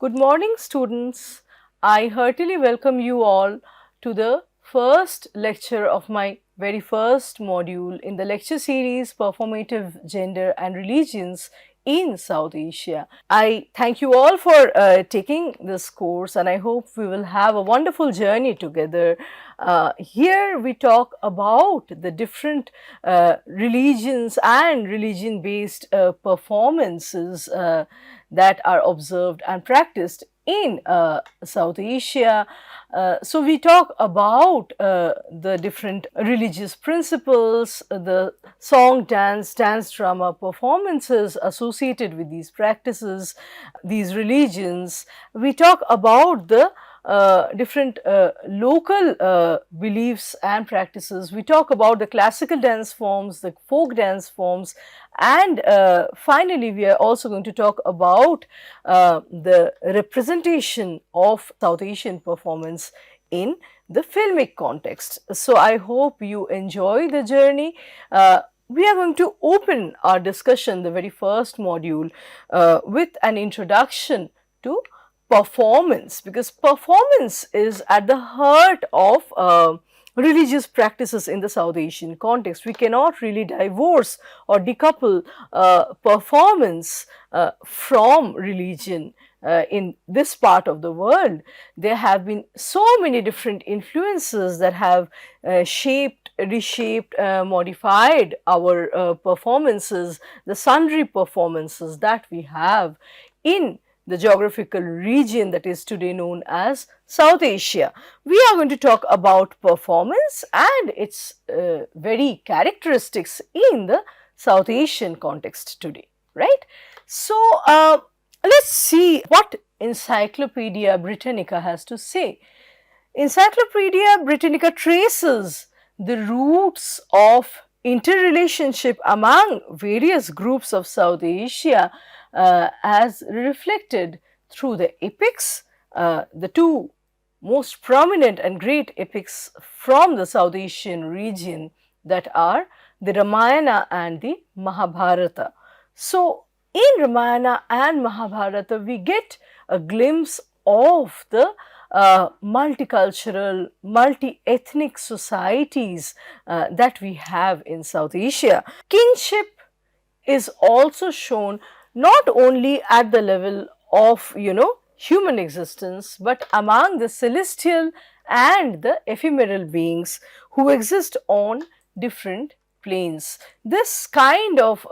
Good morning, students. I heartily welcome you all to the first lecture of my very first module in the lecture series Performative Gender and Religions in South Asia. I thank you all for taking this course, and I hope we will have a wonderful journey together. Here we talk about the different religions and religion based performances that are observed and practiced in South Asia. So we talk about the different religious principles, the song, dance drama performances associated with these practices, these religions. We talk about the different local beliefs and practices. We talk about the classical dance forms, the folk dance forms, and finally we are also going to talk about the representation of South Asian performance in the filmic context. So I hope you enjoy the journey. We are going to open our discussion, the very first module, with an introduction to performance, because performance is at the heart of religious practices in the South Asian context. We cannot really divorce or decouple performance from religion. In this part of the world, there have been so many different influences that have shaped, reshaped, modified our performances, the sundry performances that we have in the geographical region that is today known as South Asia. We are going to talk about performance and its very characteristics in the South Asian context today, right? So, let's see what Encyclopedia Britannica has to say. Encyclopedia Britannica traces the roots of interrelationship among various groups of South Asia as reflected through the epics, the two most prominent and great epics from the South Asian region, that are the Ramayana and the Mahabharata. So, in Ramayana and Mahabharata, we get a glimpse of the multicultural, multi-ethnic societies that we have in South Asia. Kinship is also shown not only at the level of, human existence, but among the celestial and the ephemeral beings who exist on different planes. This kind of,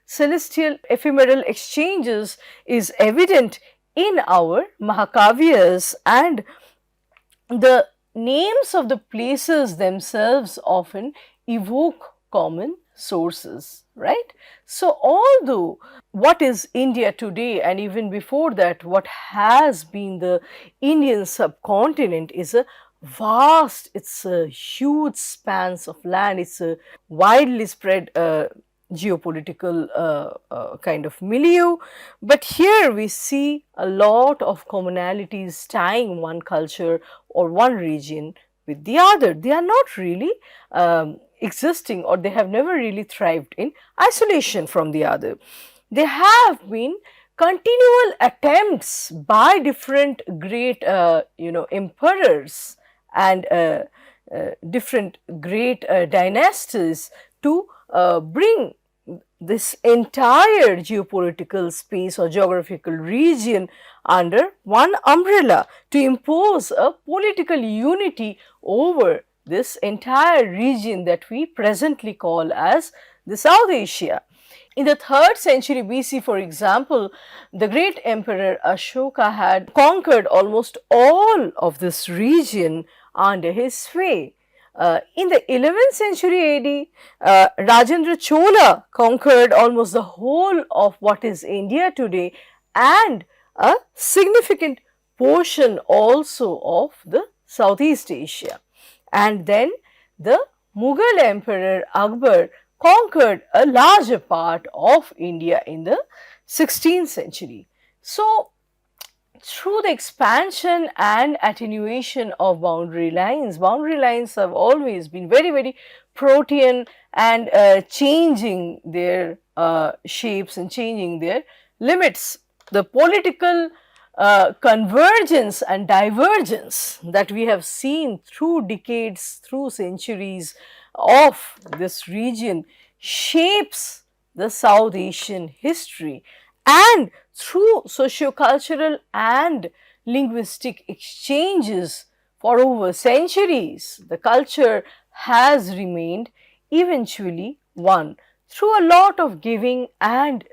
celestial ephemeral exchanges is evident in our Mahakavyas, and the names of the places themselves often evoke common sources, right? So, although what is India today, and even before that, what has been the Indian subcontinent, is a vast, it's a huge spans of land, it's a widely spread geopolitical kind of milieu, but here we see a lot of commonalities tying one culture or one region with the other. They are not really existing, or they have never really thrived in isolation from the other. There have been continual attempts by different great emperors and different great dynasties to bring this entire geopolitical space or geographical region under one umbrella, to impose a political unity over this entire region that we presently call as the South Asia. In the 3rd century BC, for example, the great emperor Ashoka had conquered almost all of this region under his sway. In the 11th century AD, Rajendra Chola conquered almost the whole of what is India today, and a significant portion also of the Southeast Asia. And then the Mughal Emperor Akbar conquered a larger part of India in the 16th century. So, through the expansion and attenuation of boundary lines have always been very, very protean and changing their shapes and changing their limits. The political convergence and divergence that we have seen through decades, through centuries of this region shapes the South Asian history, and through sociocultural and linguistic exchanges for over centuries, the culture has remained eventually one. Through a lot of giving and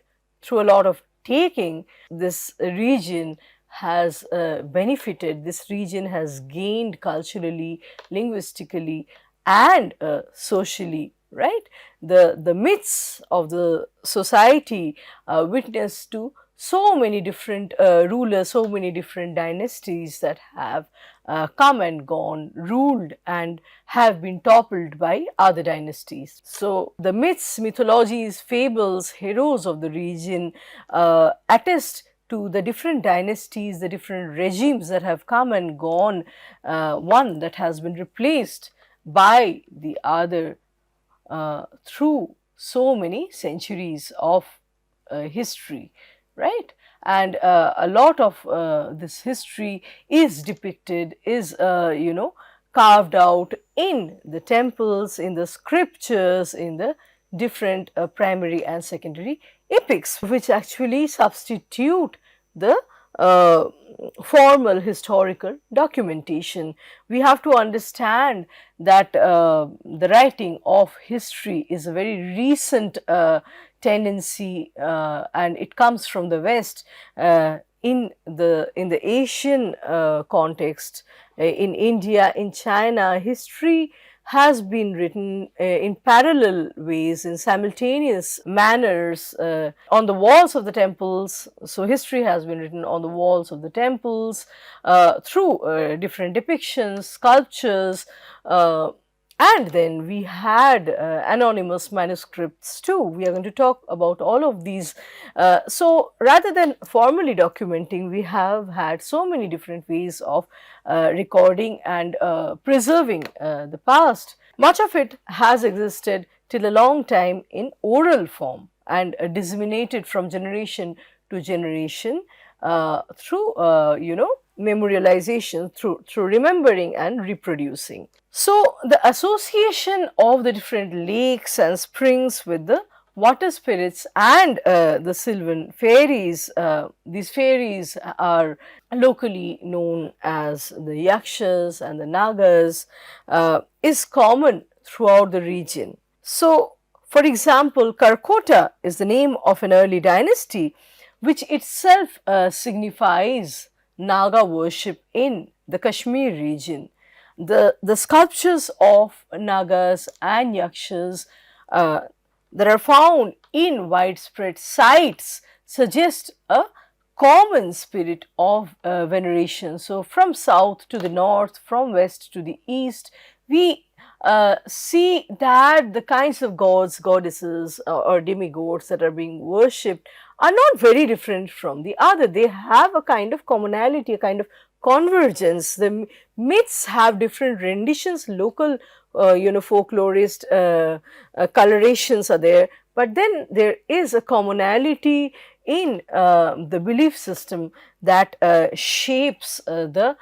through a lot of taking, this region has benefited, this region has gained culturally, linguistically, and socially, right? The myths of the society witness to so many different rulers, so many different dynasties that have come and gone, ruled and have been toppled by other dynasties. So, the myths, mythologies, fables, heroes of the region attest to the different dynasties, the different regimes that have come and gone, one that has been replaced by the other through so many centuries of history, right? And a lot of this history is depicted, is carved out in the temples, in the scriptures, in the different primary and secondary epics, which actually substitute the uh, formal historical documentation. We have to understand that the writing of history is a very recent tendency, and it comes from the West. In the Asian context, in India, in China, history has been written in parallel ways, in simultaneous manners, on the walls of the temples. So, history has been written on the walls of the temples through different depictions, sculptures, and then we had anonymous manuscripts too. We are going to talk about all of these. So, rather than formally documenting, we have had so many different ways of recording and preserving the past. Much of it has existed till a long time in oral form and disseminated from generation to generation through memorialization, through remembering and reproducing. So, the association of the different lakes and springs with the water spirits and the sylvan fairies, these fairies are locally known as the yakshas and the nagas, is common throughout the region. So, for example, Karkota is the name of an early dynasty which itself signifies Naga worship in the Kashmir region. The sculptures of Nagas and Yakshas that are found in widespread sites suggest a common spirit of veneration. So, from south to the north, from west to the east, we see that the kinds of gods, goddesses, or demigods that are being worshipped are not very different from the other. They have a kind of commonality, a kind of convergence. The myths have different renditions, local, folklorist colorations are there, but then there is a commonality in the belief system that shapes the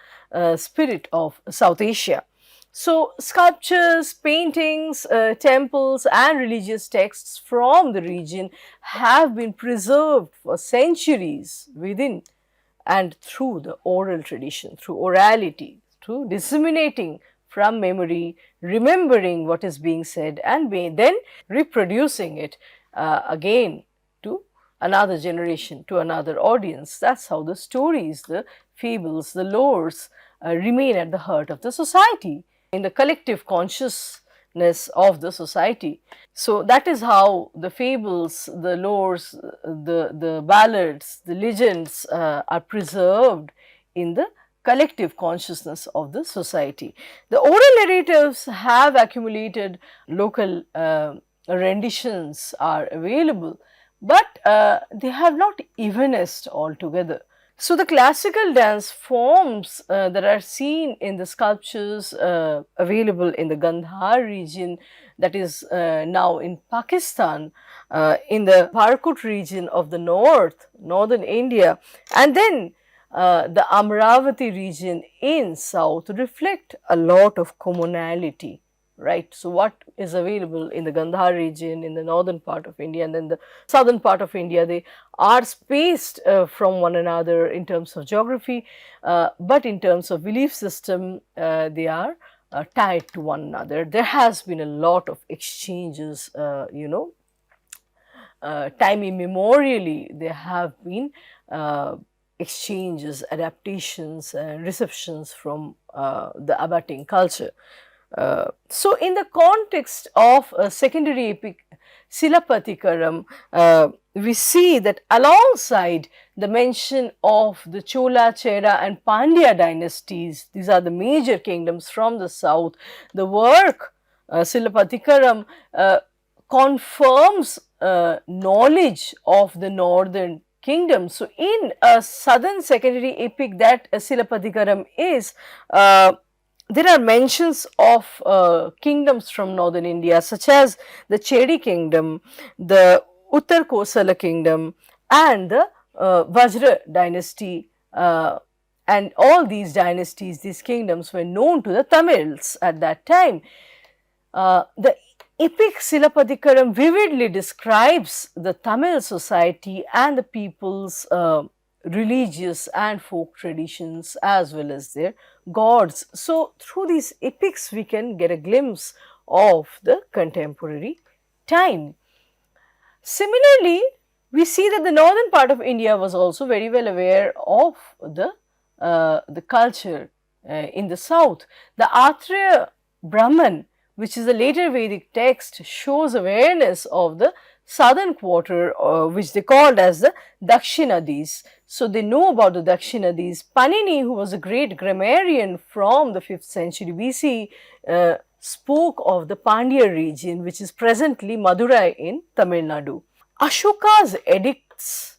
spirit of South Asia. So, sculptures, paintings, temples and religious texts from the region have been preserved for centuries within and through the oral tradition, through orality, through disseminating from memory, remembering what is being said and then reproducing it again to another generation, to another audience. That's how the stories, the fables, the lores remain at the heart of the society, in the collective consciousness of the society. So, that is how the fables, the lores, the ballads, the legends are preserved in the collective consciousness of the society. The oral narratives have accumulated, local renditions are available, but they have not evanesced altogether. So, the classical dance forms that are seen in the sculptures available in the Gandhar region, that is now in Pakistan, in the Parakut region of the northern India, and then the Amravati region in south reflect a lot of commonality, right? So what is available in the Gandhar region in the northern part of India and then the southern part of India, they are spaced from one another in terms of geography, but in terms of belief system, they are tied to one another. There has been a lot of exchanges, time immemorially, there have been exchanges, adaptations, and receptions from the abutting culture. So, in the context of a secondary epic Silapatikaram, we see that alongside the mention of the Chola, Chera, and Pandya dynasties, these are the major kingdoms from the south, the work Silapatikaram confirms knowledge of the northern kingdom. So, in a southern secondary epic that Silapatikaram is, there are mentions of kingdoms from northern India, such as the Chedi kingdom, the Uttar Kosala kingdom, and the Vajra dynasty. And all these dynasties, these kingdoms were known to the Tamils at that time. The epic Silapadikaram vividly describes the Tamil society and the people's religious and folk traditions as well as their gods. So, through these epics, we can get a glimpse of the contemporary time. Similarly, we see that the northern part of India was also very well aware of the culture in the south. The Atreya Brahman, which is a later Vedic text, shows awareness of the southern quarter, which they called as the Dakshinadis. So, they know about the Dakshinadis. Panini, who was a great grammarian from the 5th century BC, spoke of the Pandya region, which is presently Madurai in Tamil Nadu. Ashoka's edicts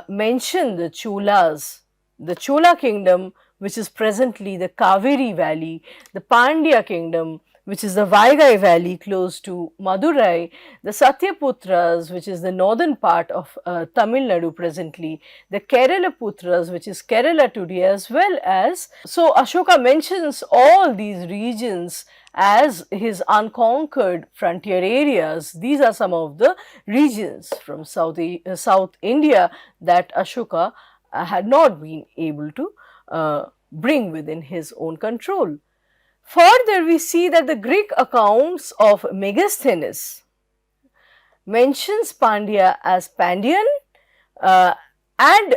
mention the Cholas, the Chola kingdom, which is presently the Kaveri valley, the Pandya kingdom, which is the Vaigai valley close to Madurai, the Satyaputras, which is the northern part of Tamil Nadu presently, the Kerala Putras, which is Kerala today, as well as. So, Ashoka mentions all these regions as his unconquered frontier areas. These are some of the regions from South India that Ashoka had not been able to bring within his own control. Further, we see that the Greek accounts of Megasthenes mentions Pandya as Pandian, and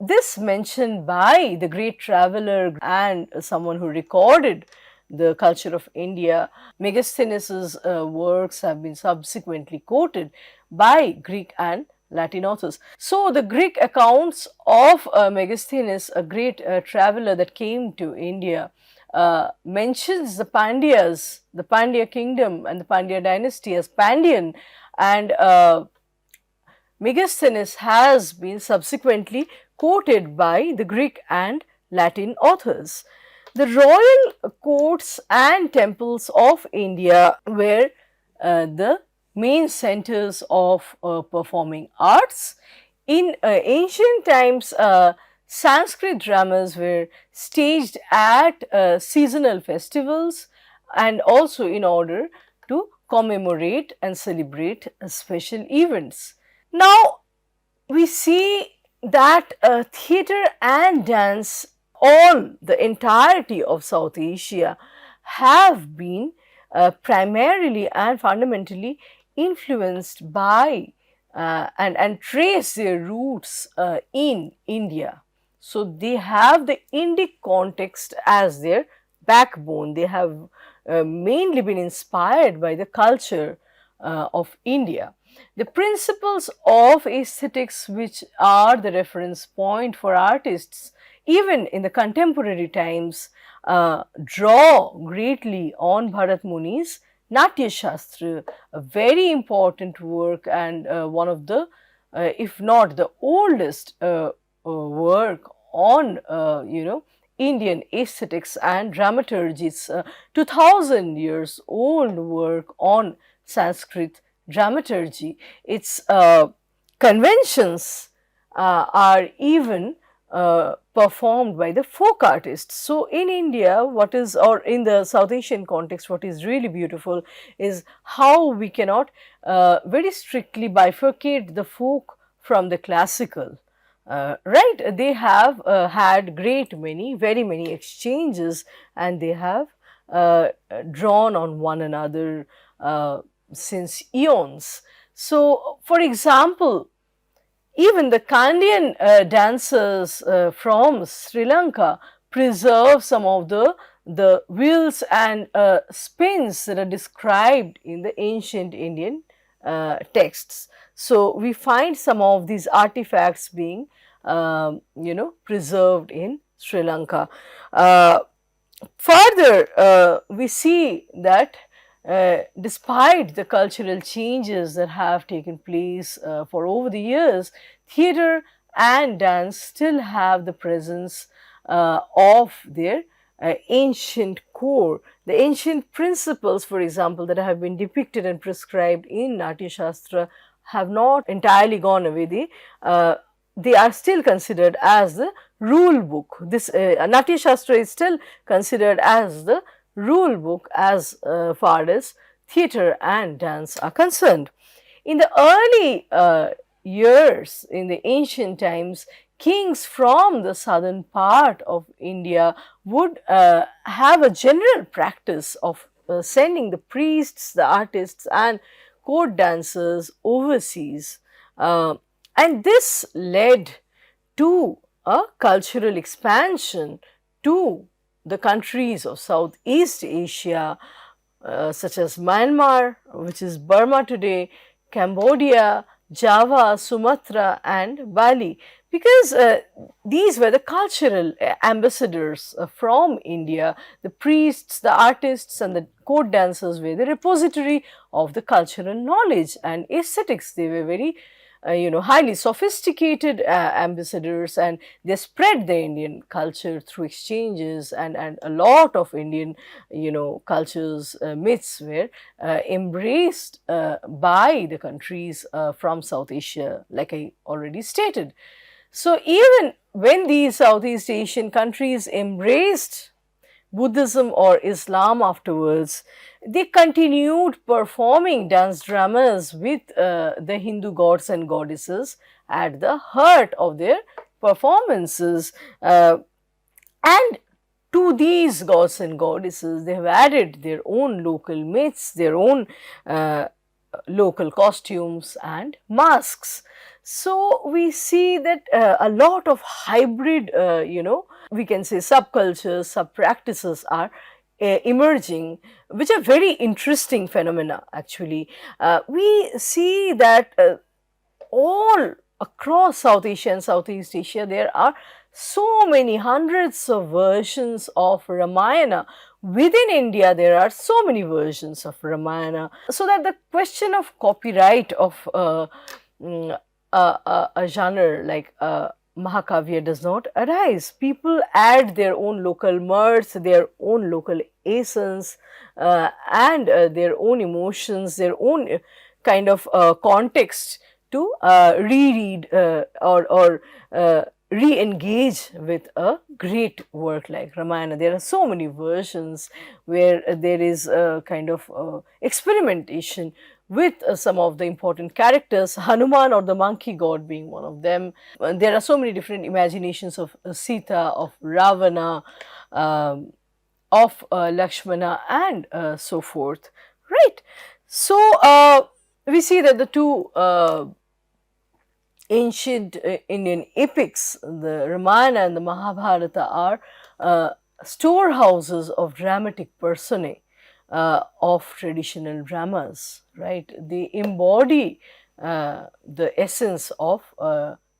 this mentioned by the great traveler and someone who recorded the culture of India. Megasthenes' works have been subsequently quoted by Greek and Latin authors. So, the Greek accounts of Megasthenes, a great traveler that came to India, mentions the Pandyas, the Pandya kingdom and the Pandya dynasty as Pandian, and Megasthenes has been subsequently quoted by the Greek and Latin authors. The royal courts and temples of India were the main centers of performing arts. In ancient times, Sanskrit dramas were staged at seasonal festivals and also in order to commemorate and celebrate special events. Now, we see that theatre and dance, all the entirety of South Asia, have been primarily and fundamentally influenced by and trace their roots in India. So, they have the Indic context as their backbone. They have mainly been inspired by the culture of India. The principles of aesthetics, which are the reference point for artists even in the contemporary times, draw greatly on Bharat Muni's Natya Shastra, a very important work and one of the, if not the oldest work on, Indian aesthetics and dramaturgy. It's 2000 years old work on Sanskrit dramaturgy. Its conventions are even performed by the folk artists. So in India, what is, or in the South Asian context, what is really beautiful is how we cannot very strictly bifurcate the folk from the classical. Right, they have had very many exchanges, and they have drawn on one another since eons. So, for example, even the Kandyan dancers from Sri Lanka preserve some of the wheels and spins that are described in the ancient Indian texts. So we find some of these artifacts being, preserved in Sri Lanka. Further, we see that despite the cultural changes that have taken place for over the years, theatre and dance still have the presence of their ancient core. The ancient principles, for example, that have been depicted and prescribed in Natya Shastra have not entirely gone away. They are still considered as the rule book. This Natya Shastra is still considered as the rule book as far as theatre and dance are concerned. In the early years, in the ancient times, kings from the southern part of India would have a general practice of sending the priests, the artists, and court dancers overseas. And this led to a cultural expansion to the countries of Southeast Asia, such as Myanmar, which is Burma today, Cambodia, Java, Sumatra, and Bali, because these were the cultural ambassadors from India. The priests, the artists, and the court dancers were the repository of the cultural knowledge and aesthetics. They were very highly sophisticated ambassadors, and they spread the Indian culture through exchanges, and a lot of Indian, cultures, myths were embraced by the countries from South Asia, like I already stated. So even when these Southeast Asian countries embraced Buddhism or Islam afterwards, they continued performing dance dramas with the Hindu gods and goddesses at the heart of their performances. And to these gods and goddesses, they have added their own local myths, their own local costumes and masks. So we see that a lot of hybrid, we can say subcultures, sub practices are emerging, which are very interesting phenomena actually. We see that all across South Asia and Southeast Asia, there are so many hundreds of versions of Ramayana. Within India, there are so many versions of Ramayana, so that the question of copyright of a genre like Mahakavya does not arise. People add their own local mirth, their own local essence, and their own emotions, their own kind of context to reread or re-engage with a great work like Ramayana. There are so many versions where there is a kind of experimentation with some of the important characters, Hanuman or the monkey god being one of them. There are so many different imaginations of Sita, of Ravana, of Lakshmana, and so forth, right? So we see that the two ancient Indian epics, the Ramayana and the Mahabharata, are storehouses of dramatic personae of traditional dramas, right? They embody the essence of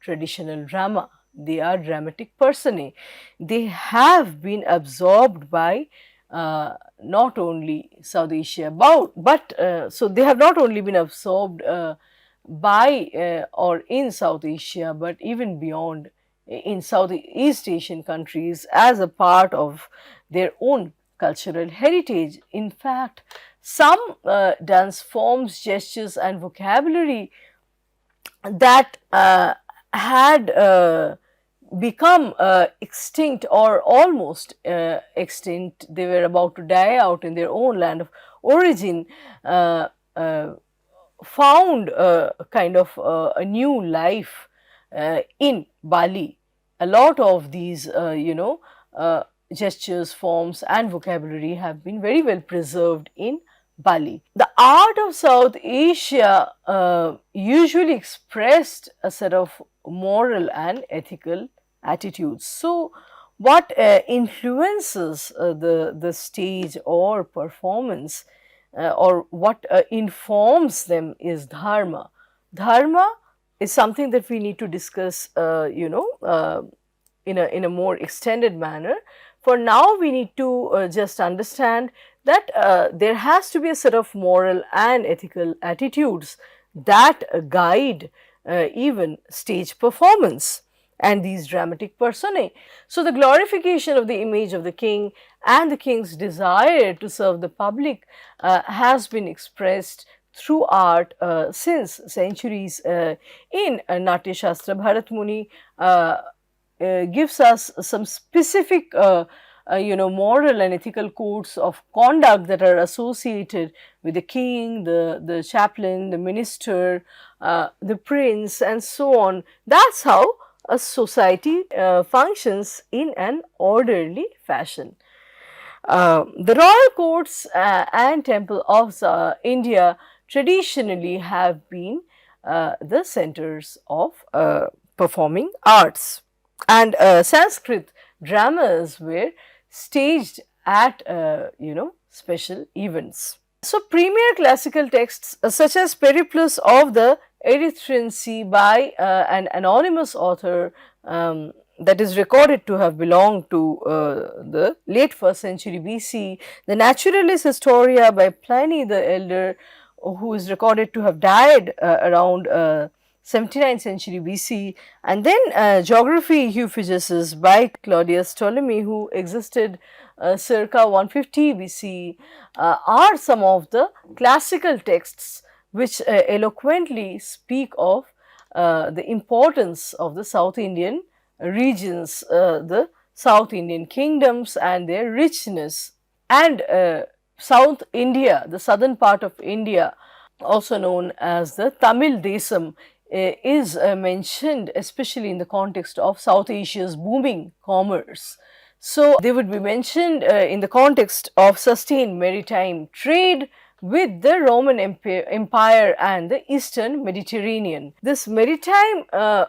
traditional drama. They are dramatic personae. They have been absorbed by not only South Asia, but so they have not only been absorbed by or in South Asia, but even beyond in Southeast Asian countries as a part of their own cultural heritage. In fact, some dance forms, gestures, and vocabulary that had become extinct or almost extinct. They were about to die out in their own land of origin, uh, uh, found kind of a new life in Bali. A lot of these, gestures, forms, and vocabulary have been very well preserved in Bali. The art of South Asia usually expressed a set of moral and ethical attitudes. So, what influences the stage or performance, or what informs them, is dharma. Dharma is something that we need to discuss, in a more extended manner. For now, we need to just understand that there has to be a set of moral and ethical attitudes that guide even stage performance and these dramatic personae. So, the glorification of the image of the king and the king's desire to serve the public has been expressed through art since centuries. In Natya Shastra, Bharat Muni gives us some specific moral and ethical codes of conduct that are associated with the king, the chaplain, the minister, the prince, and so on. That's how a society functions in an orderly fashion. The royal courts and temple of India traditionally have been the centers of performing arts, and Sanskrit dramas were staged at special events. So, premier classical texts such as Periplus of the Erythraean Sea by an anonymous author, that is recorded to have belonged to the late 1st century BC, the Naturalis Historia by Pliny the Elder, who is recorded to have died around 79th century BC, and then Geography Euphegesis by Claudius Ptolemy, who existed circa 150 BC, are some of the classical texts which eloquently speak of the importance of the South Indian regions, the South Indian kingdoms and their richness. And South India, the southern part of India, also known as the Tamil Desam, is mentioned especially in the context of South Asia's booming commerce. So, they would be mentioned in the context of sustained maritime trade with the Roman Empire and the Eastern Mediterranean. This maritime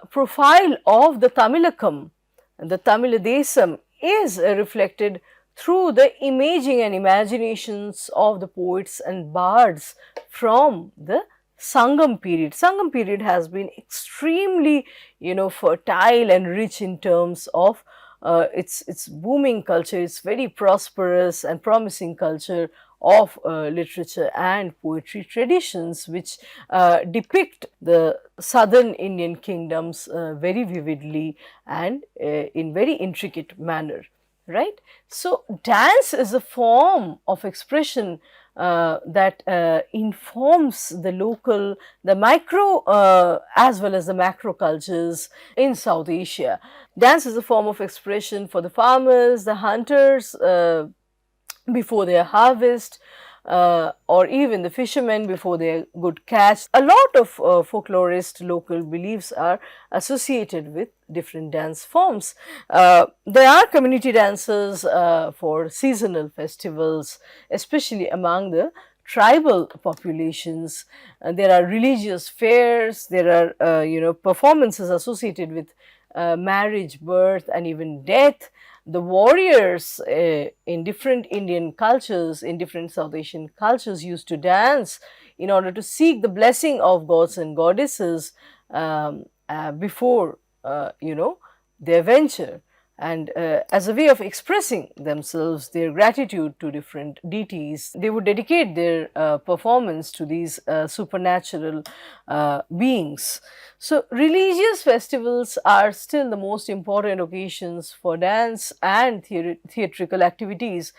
profile of the Tamilakam, the Tamil Desam, is reflected through the imaging and imaginations of the poets and bards from the Sangam period. Sangam period has been extremely, fertile and rich in terms of its booming culture, its very prosperous and promising culture of literature and poetry traditions, which depict the southern Indian kingdoms very vividly and in very intricate manner, right? So, dance is a form of expression that informs the local, the micro as well as the macro cultures in South Asia. Dance is a form of expression for the farmers, the hunters, before their harvest, or even the fishermen before their good catch. A lot of folklorist local beliefs are associated with different dance forms. There are community dances for seasonal festivals, especially among the tribal populations. There are religious fairs, there are performances associated with marriage, birth, and even death. The warriors in different Indian cultures, in different South Asian cultures, used to dance in order to seek the blessing of gods and goddesses before their venture, and as a way of expressing themselves, their gratitude to different deities. They would dedicate their performance to these supernatural beings. So, religious festivals are still the most important occasions for dance and theatrical activities.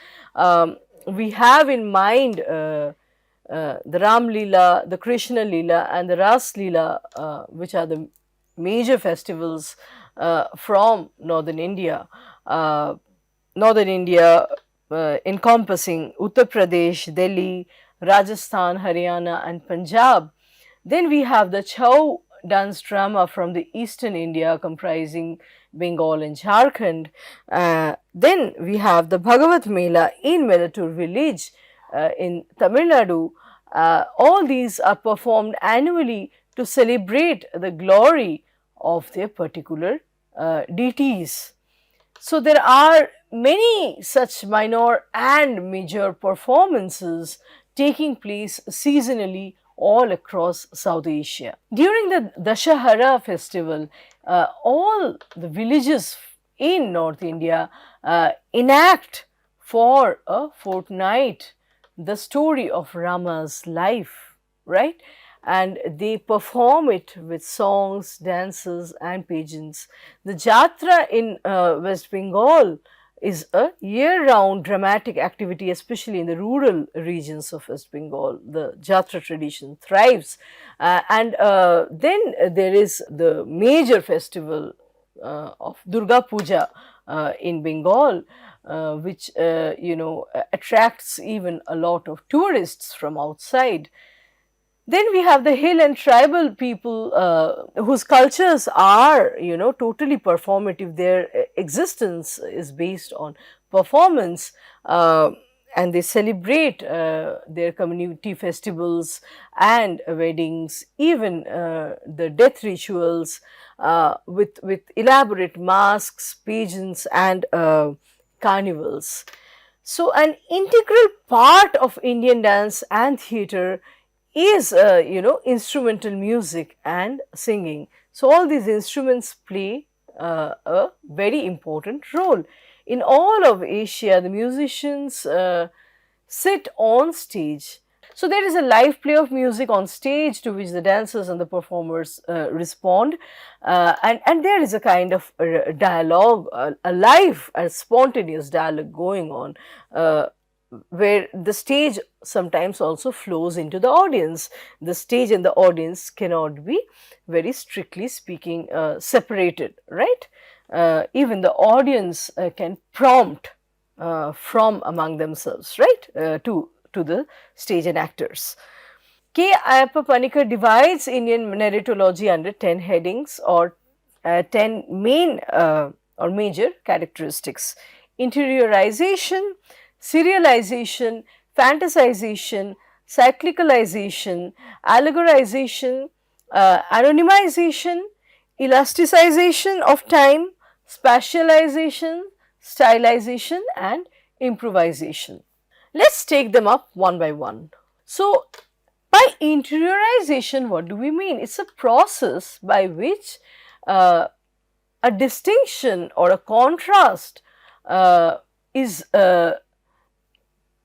We have in mind the Ram Leela, the Krishna Leela, and the Ras Leela, which are the major festivals from uh, northern India, encompassing Uttar Pradesh, Delhi, Rajasthan, Haryana, and Punjab. Then we have the Chhau dance drama from the eastern India, comprising Bengal and Jharkhand. Then we have the Bhagavat Mela in Melatur village in Tamil Nadu. All these are performed annually to celebrate the glory of their particular deities. So there are many such minor and major performances taking place seasonally all across South Asia. During the Dashahara festival, all the villages in North India enact for a fortnight the story of Rama's life, right? And they perform it with songs, dances, and pageants. The Jatra in West Bengal is a year round dramatic activity, especially in the rural regions of West Bengal. The Jatra tradition thrives. And then there is the major festival of Durga Puja in Bengal, which attracts even a lot of tourists from outside. Then we have the hill and tribal people whose cultures are, totally performative. Their existence is based on performance, and they celebrate their community festivals and weddings, even the death rituals with elaborate masks, pageants, and carnivals. So, an integral part of Indian dance and theatre is instrumental music and singing. So all these instruments play a very important role. In all of Asia, the musicians sit on stage. So there is a live play of music on stage to which the dancers and the performers respond, and there is a kind of dialogue, a live, a spontaneous dialogue going on, where the stage sometimes also flows into the audience. The stage and the audience cannot be, very strictly speaking, separated, right? Even the audience can prompt from among themselves, right, to the stage and actors. K. Ayappa Panikar divides Indian narratology under 10 headings, or 10 main or major characteristics: interiorization, serialization, fantasization, cyclicalization, allegorization, anonymization, elasticization of time, spatialization, stylization, and improvisation. Let's take them up one by one. So, by interiorization, what do we mean? It's a process by which a distinction or a contrast is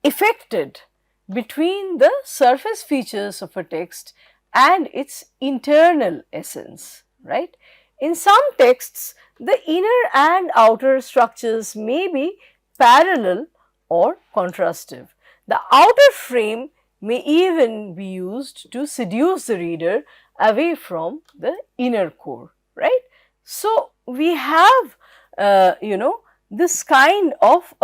effected between the surface features of a text and its internal essence, right? In some texts, the inner and outer structures may be parallel or contrastive. The outer frame may even be used to seduce the reader away from the inner core, right? So, we have, this kind of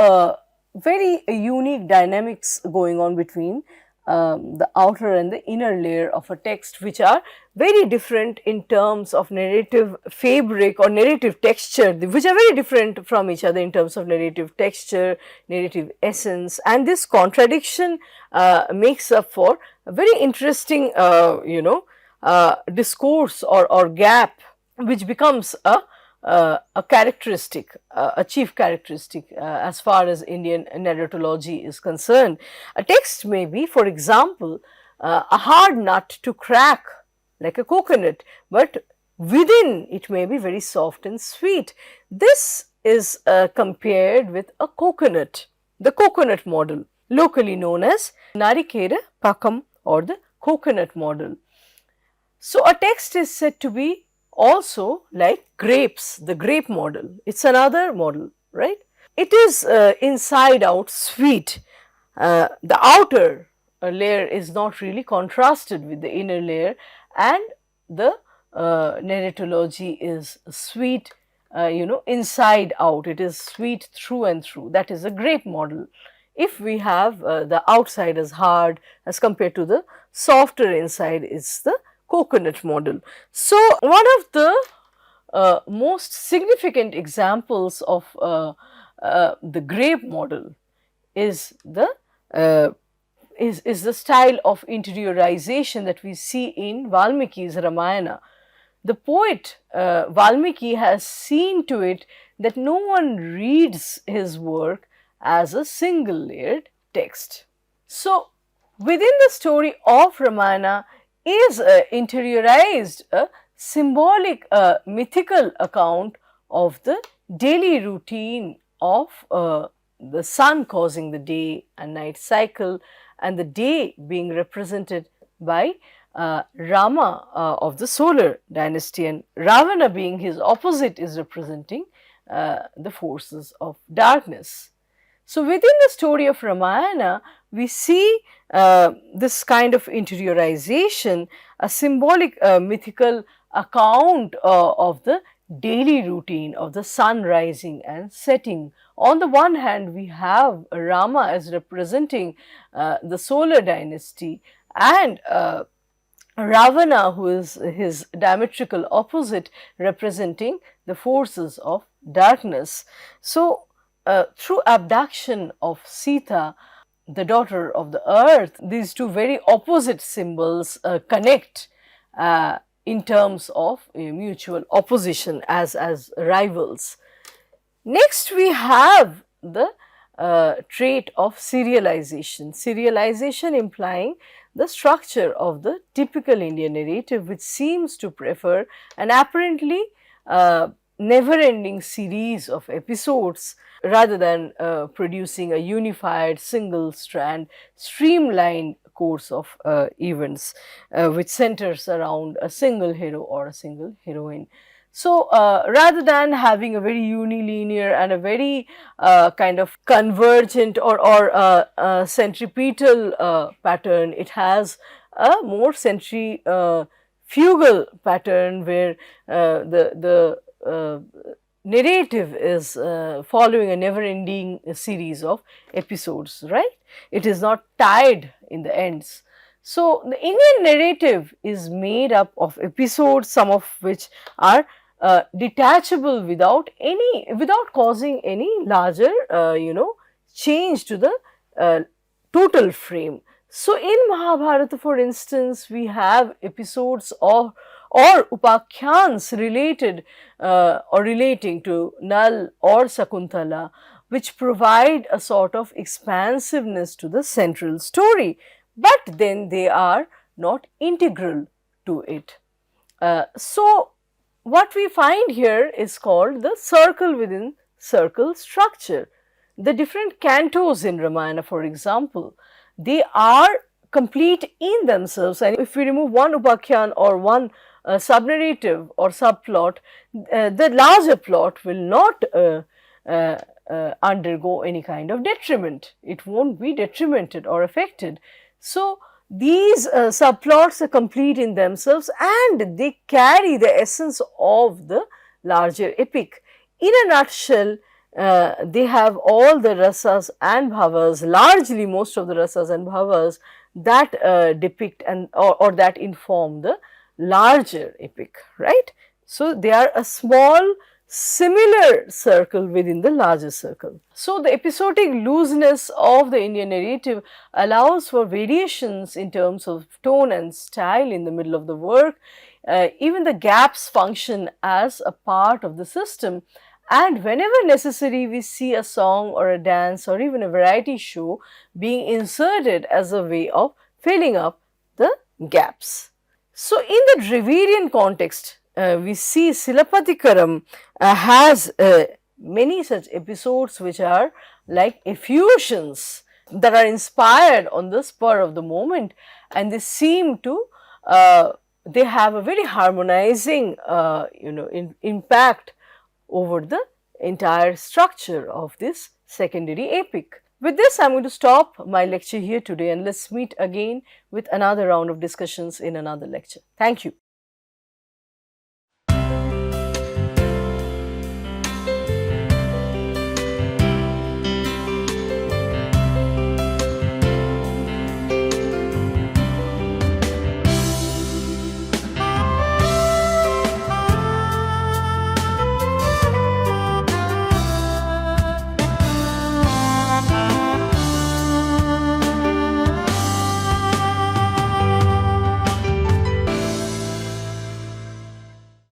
very unique dynamics going on between the outer and the inner layer of a text, which are very different in terms of narrative fabric or narrative texture, which are very different from each other in terms of narrative texture, narrative essence, and this contradiction makes up for a very interesting, discourse or gap, which becomes a characteristic, a chief characteristic as far as Indian narratology is concerned. A text may be, for example, a hard nut to crack like a coconut, but within it may be very soft and sweet. This is compared with a coconut, the coconut model, locally known as Narikera Pakam or the coconut model. So, a text is said to be also like grapes, the grape model. It's another model, right? It is inside out sweet. The outer layer is not really contrasted with the inner layer, and the narratology is sweet inside out. It is sweet through and through. That is a grape model. If we have the outside as hard as compared to the softer inside is the coconut model. So, one of the most significant examples of the grape model is the style of interiorization that we see in Valmiki's Ramayana. The poet Valmiki has seen to it that no one reads his work as a single layered text. So, within the story of Ramayana is interiorized a symbolic, mythical account of the daily routine of the sun causing the day and night cycle, and the day being represented by Rama of the solar dynasty, and Ravana being his opposite is representing the forces of darkness. So, within the story of Ramayana, we see this kind of interiorization, a symbolic mythical account of the daily routine of the sun rising and setting. On the one hand, we have Rama as representing the solar dynasty, and Ravana, who is his diametrical opposite, representing the forces of darkness. So, through abduction of Sita, the daughter of the earth, these two very opposite symbols connect in terms of mutual opposition as rivals. Next, we have the trait of serialization. Serialization implying the structure of the typical Indian narrative, which seems to prefer an apparently never-ending series of episodes rather than producing a unified single strand streamlined course of events which centers around a single hero or a single heroine. So, rather than having a very unilinear and a very kind of convergent or centripetal pattern, it has a more centrifugal pattern where the narrative is following a never-ending series of episodes, right? It is not tied in the ends. So, the Indian narrative is made up of episodes, some of which are detachable without causing any larger change to the total frame. So, in Mahabharata, for instance, we have episodes or upakhyans related or relating to Nal or Sakuntala, which provide a sort of expansiveness to the central story, but then they are not integral to it. So, what we find here is called the circle within circle structure. The different cantos in Ramayana, for example, they are complete in themselves, and if we remove one upakhyan or one sub-narrative or subplot, the larger plot will not undergo any kind of detriment. It won't be detrimented or affected. So, these subplots are complete in themselves and they carry the essence of the larger epic. In a nutshell, they have all the rasas and bhavas, largely most of the rasas and bhavas that depict and or that inform the larger epic, right. So, they are a small similar circle within the larger circle. So, the episodic looseness of the Indian narrative allows for variations in terms of tone and style in the middle of the work. Even the gaps function as a part of the system, and whenever necessary we see a song or a dance or even a variety show being inserted as a way of filling up the gaps. So, in the Dravidian context, we see Silapatikaram has many such episodes which are like effusions that are inspired on the spur of the moment, and they seem to they have a very harmonizing impact over the entire structure of this secondary epic. With this, I am going to stop my lecture here today, and let's meet again with another round of discussions in another lecture. Thank you.